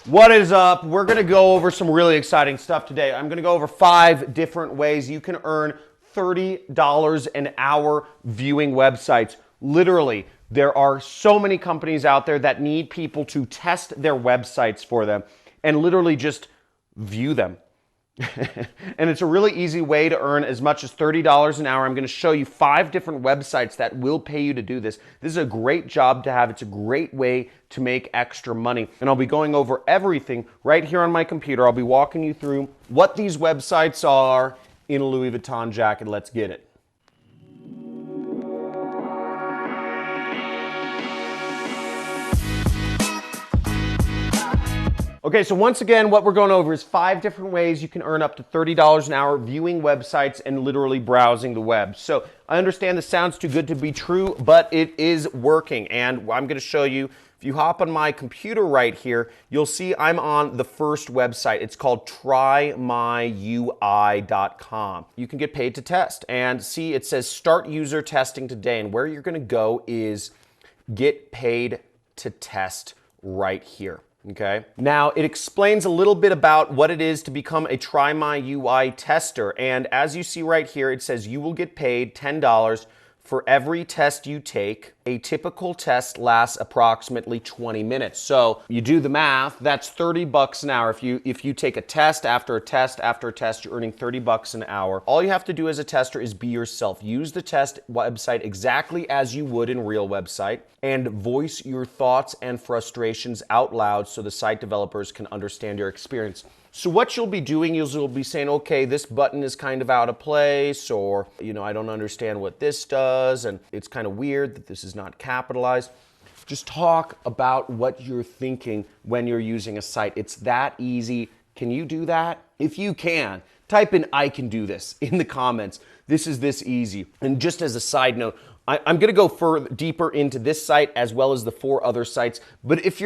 What is up? We're going to go over some really exciting stuff today. I'm going to go over 5 different ways you can earn $30 an hour viewing websites. Literally, there are so many companies out there that need people to test their websites for them and literally just view them. And it's a really easy way to earn as much as $30 an hour. I'm going to show you 5 different websites that will pay you to do this. This is a great job to have. It's a great way to make extra money. And I'll be going over everything right here on my computer. I'll be walking you through what these websites are in a Louis Vuitton jacket. Let's get it. Okay, so once again, what we're going over is 5 different ways you can earn up to $30 an hour viewing websites and literally browsing the web. So I understand this sounds too good to be true, but it is working. And I'm going to show you, if you hop on my computer right here, you'll see I'm on the first website. It's called trymyui.com. You can get paid to test. And see, it says start user testing today. And where you're going to go is get paid to test right here. Okay. Now it explains a little bit about what it is to become a Try My UI tester. And as you see right here, it says you will get paid $10 for every test you take. A typical test lasts approximately 20 minutes. So you do the math, that's $30 an hour. If you take a test after a test after a test, you're earning $30 an hour. All you have to do as a tester is be yourself. Use the test website exactly as you would in real website and voice your thoughts and frustrations out loud so the site developers can understand your experience. So what you'll be doing is you'll be saying, okay, this button is kind of out of place, or, I don't understand what this does, and it's kind of weird that this is not capitalized. Just talk about what you're thinking when you're using a site. It's that easy. Can you do that? If you can, type in I can do this in the comments. This is this easy. And just as a side note, I'm going to go deeper into this site as well as the 4 other sites. But if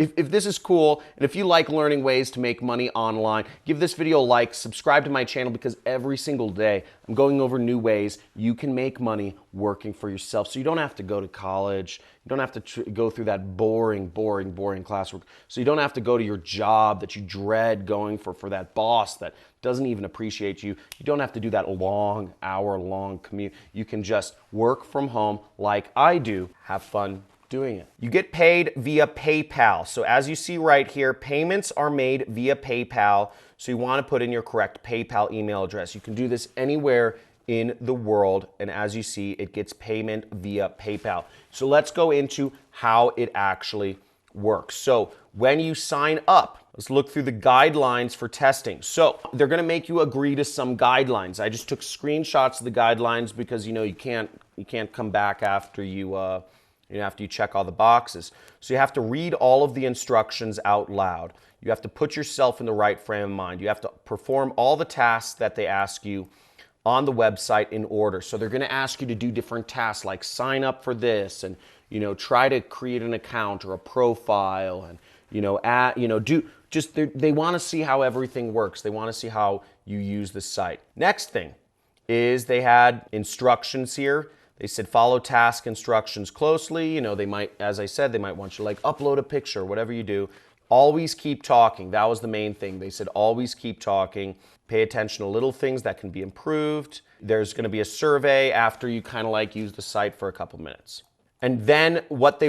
this is cool and if you like learning ways to make money online, give this video a like, subscribe to my channel, because every single day I'm going over new ways you can make money working for yourself. So you don't have to go to college. You don't have to go through that boring classwork. So you don't have to go to your job that you dread going for that boss that doesn't even appreciate you. You don't have to do that long, hour-long commute. You can just work from home like I do. Have fun doing it. You get paid via PayPal. So as you see right here, payments are made via PayPal. So you want to put in your correct PayPal email address. You can do this anywhere in the world, and as you see, it gets payment via PayPal. So let's go into how it actually works. So when you sign up, let's look through the guidelines for testing. So they're going to make you agree to some guidelines. I just took screenshots of the guidelines because you can't come back after after you check all the boxes. So you have to read all of the instructions out loud. You have to put yourself in the right frame of mind. You have to perform all the tasks that they ask you on the website in order. So they're going to ask you to do different tasks like sign up for this and try to create an account or a profile and they want to see how everything works. They want to see how you use the site. Next thing is they had instructions here. They said follow task instructions closely. They might, as I said, they might want you to like upload a picture, whatever you do. Always keep talking. That was the main thing. They said always keep talking. Pay attention to little things that can be improved. There's going to be a survey after you kind of use the site for a couple minutes. And then what they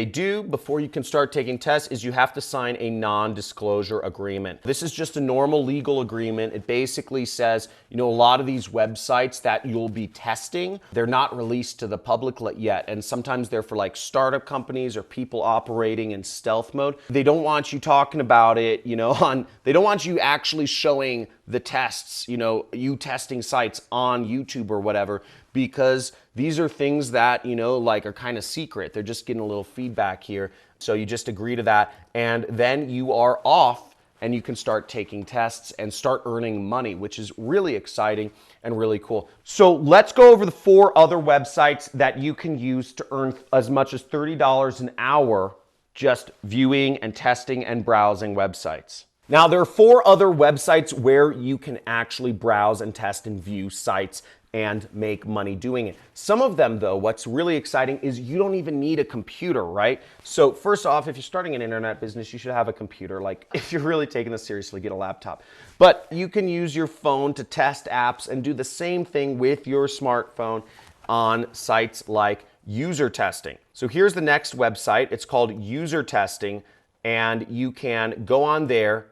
do before you can start taking tests is you have to sign a non-disclosure agreement. This is just a normal legal agreement. It basically says, a lot of these websites that you'll be testing, they're not released to the public yet. And sometimes they're for startup companies or people operating in stealth mode. They don't want you talking about it, they don't want you actually showing the tests, you testing sites on YouTube or whatever, because these are things that, are kind of secret. They're just getting a little feedback here. So you just agree to that, and then you are off and you can start taking tests and start earning money, which is really exciting and really cool. So let's go over the 4 other websites that you can use to earn as much as $30 an hour just viewing and testing and browsing websites. Now, there are 4 other websites where you can actually browse and test and view sites and make money doing it. Some of them, though, what's really exciting is you don't even need a computer, right? So first off, if you're starting an internet business, you should have a computer. Like, if you're really taking this seriously, get a laptop. But you can use your phone to test apps and do the same thing with your smartphone on sites like User Testing. So here's the next website. It's called User Testing, and you can go on there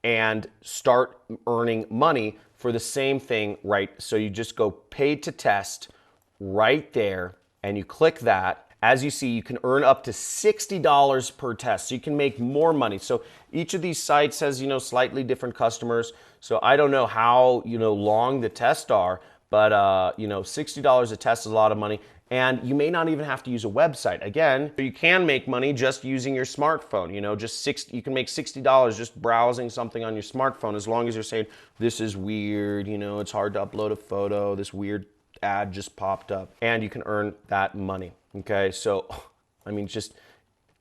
and start earning money for the same thing, right? So you just go paid to test right there, and you click that. As you see, you can earn up to $60 per test, so you can make more money. So each of these sites has, slightly different customers. So I don't know how, long the tests are, but $60 a test is a lot of money. And you may not even have to use a website. Again, you can make money just using your smartphone. You can make $60 just browsing something on your smartphone, as long as you're saying, this is weird, it's hard to upload a photo, this weird ad just popped up, and you can earn that money. Okay, so just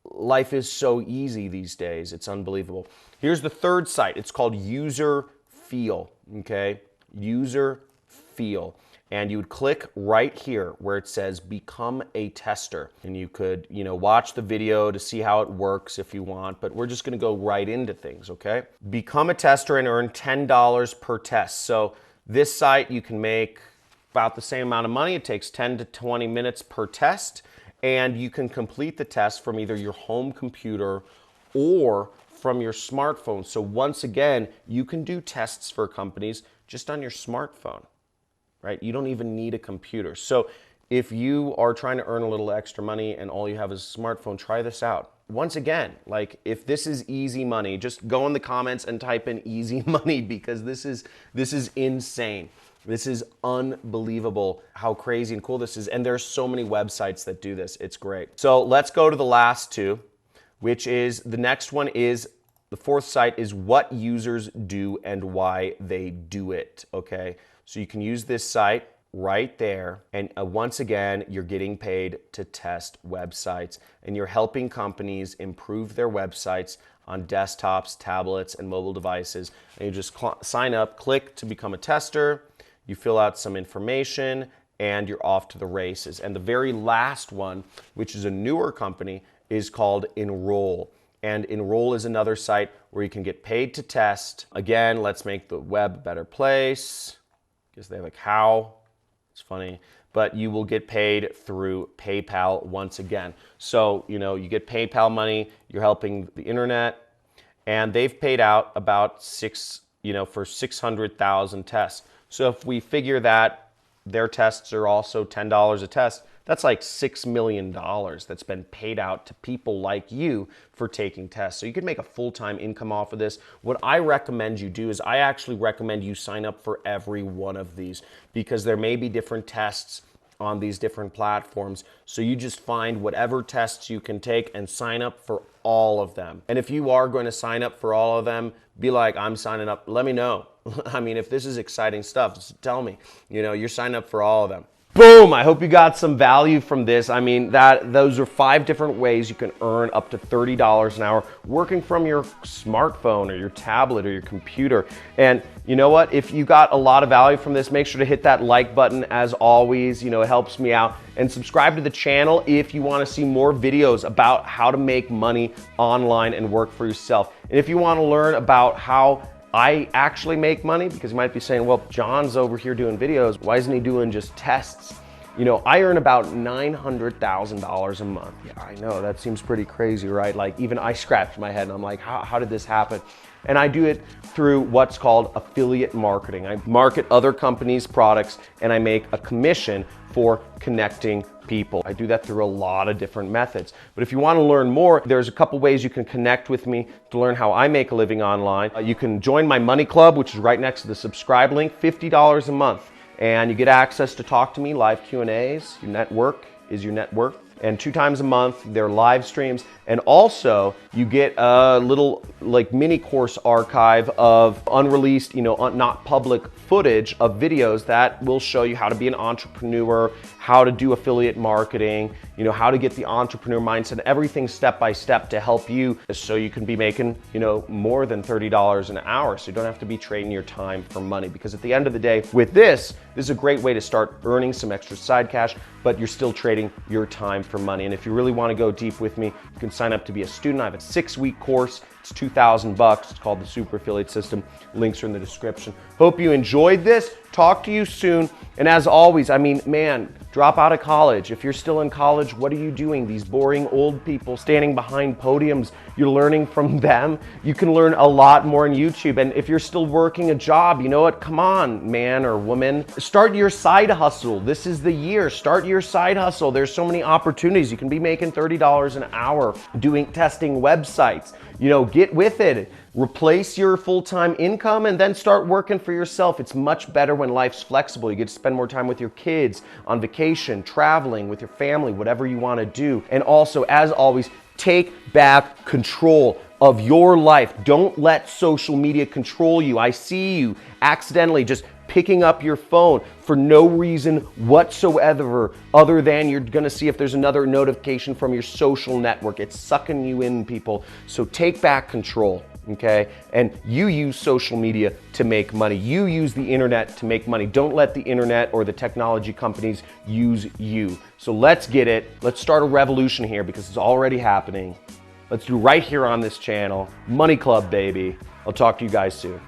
life is so easy these days. It's unbelievable. Here's the third site. It's called User Feel. Okay, User Feel. And you would click right here where it says become a tester. And you could, watch the video to see how it works if you want, but we're just gonna go right into things, okay? Become a tester and earn $10 per test. So this site, you can make about the same amount of money. It takes 10 to 20 minutes per test, and you can complete the test from either your home computer or from your smartphone. So once again, you can do tests for companies just on your smartphone. Right? You don't even need a computer. So if you are trying to earn a little extra money and all you have is a smartphone, try this out. Once again, like, if this is easy money, just go in the comments and type in easy money, because this is insane. This is unbelievable how crazy and cool this is. And there's so many websites that do this. It's great. So let's go to the last two, which is the next one is the fourth site is what users do and why they do it. Okay. So you can use this site right there, and once again, you're getting paid to test websites, and you're helping companies improve their websites on desktops, tablets, and mobile devices. And you just sign up, click to become a tester, you fill out some information, and you're off to the races. And the very last one, which is a newer company, is called Enroll. And Enroll is another site where you can get paid to test. Again, let's make the web a better place. Because they have a cow. It's funny. But you will get paid through PayPal once again. So, you get PayPal money, you're helping the internet, and they've paid out about for 600,000 tests. So if we figure that their tests are also $10 a test, that's like $6 million that's been paid out to people like you for taking tests. So you could make a full-time income off of this. What I recommend you do is I actually recommend you sign up for every one of these, because there may be different tests on these different platforms. So you just find whatever tests you can take and sign up for all of them. And if you are going to sign up for all of them, be like, I'm signing up. Let me know. If this is exciting stuff, just tell me. You're signing up for all of them. Boom! I hope you got some value from this. Those are 5 different ways you can earn up to $30 an hour working from your smartphone or your tablet or your computer. And you know what? If you got a lot of value from this, make sure to hit that like button as always. It helps me out. And subscribe to the channel if you want to see more videos about how to make money online and work for yourself. And if you want to learn about how I actually make money, because you might be saying, well, John's over here doing videos. Why isn't he doing just tests? I earn about $900,000 a month. Yeah, I know, that seems pretty crazy, right? Like, even I scratched my head and I'm like, how did this happen? And I do it through what's called affiliate marketing. I market other companies' products and I make a commission for connecting people. I do that through a lot of different methods. But if you want to learn more, there's a couple ways you can connect with me to learn how I make a living online. You can join my money club, which is right next to the subscribe link, $50 a month. And you get access to talk to me, live Q&As. Your network is your net worth. And 2 times a month, there are live streams. And also, you get a little mini course archive of unreleased, not public footage of videos that will show you how to be an entrepreneur, how to do affiliate marketing, you know, how to get the entrepreneur mindset, everything step by step to help you so you can be making, you know, more than $30 an hour. So you don't have to be trading your time for money, because at the end of the day, with this is a great way to start earning some extra side cash, but you're still trading your time for money. And if you really want to go deep with me, you can sign up to be a student. I have a 6-week course. It's $2,000. It's called the Super Affiliate System. Links are in the description. Hope you enjoyed this. Talk to you soon. And as always, I mean, man, drop out of college. If you're still in college, what are you doing? These boring old people standing behind podiums, you're learning from them. You can learn a lot more on YouTube. And if you're still working a job, you know what? Come on, man or woman. Start your side hustle. This is the year. Start your side hustle. There's so many opportunities. You can be making $30 an hour doing testing websites. You know, get with it. Replace your full-time income and then start working for yourself. It's much better when life's flexible. You get to spend more time with your kids, on vacation, traveling, with your family, whatever you want to do. And also, as always, take back control of your life. Don't let social media control you. I see you accidentally just picking up your phone for no reason whatsoever other than you're gonna see if there's another notification from your social network. It's sucking you in, people. So take back control, okay? And you use social media to make money. You use the internet to make money. Don't let the internet or the technology companies use you. So let's get it. Let's start a revolution here, because it's already happening. Let's do right here on this channel. Money Club, baby. I'll talk to you guys soon.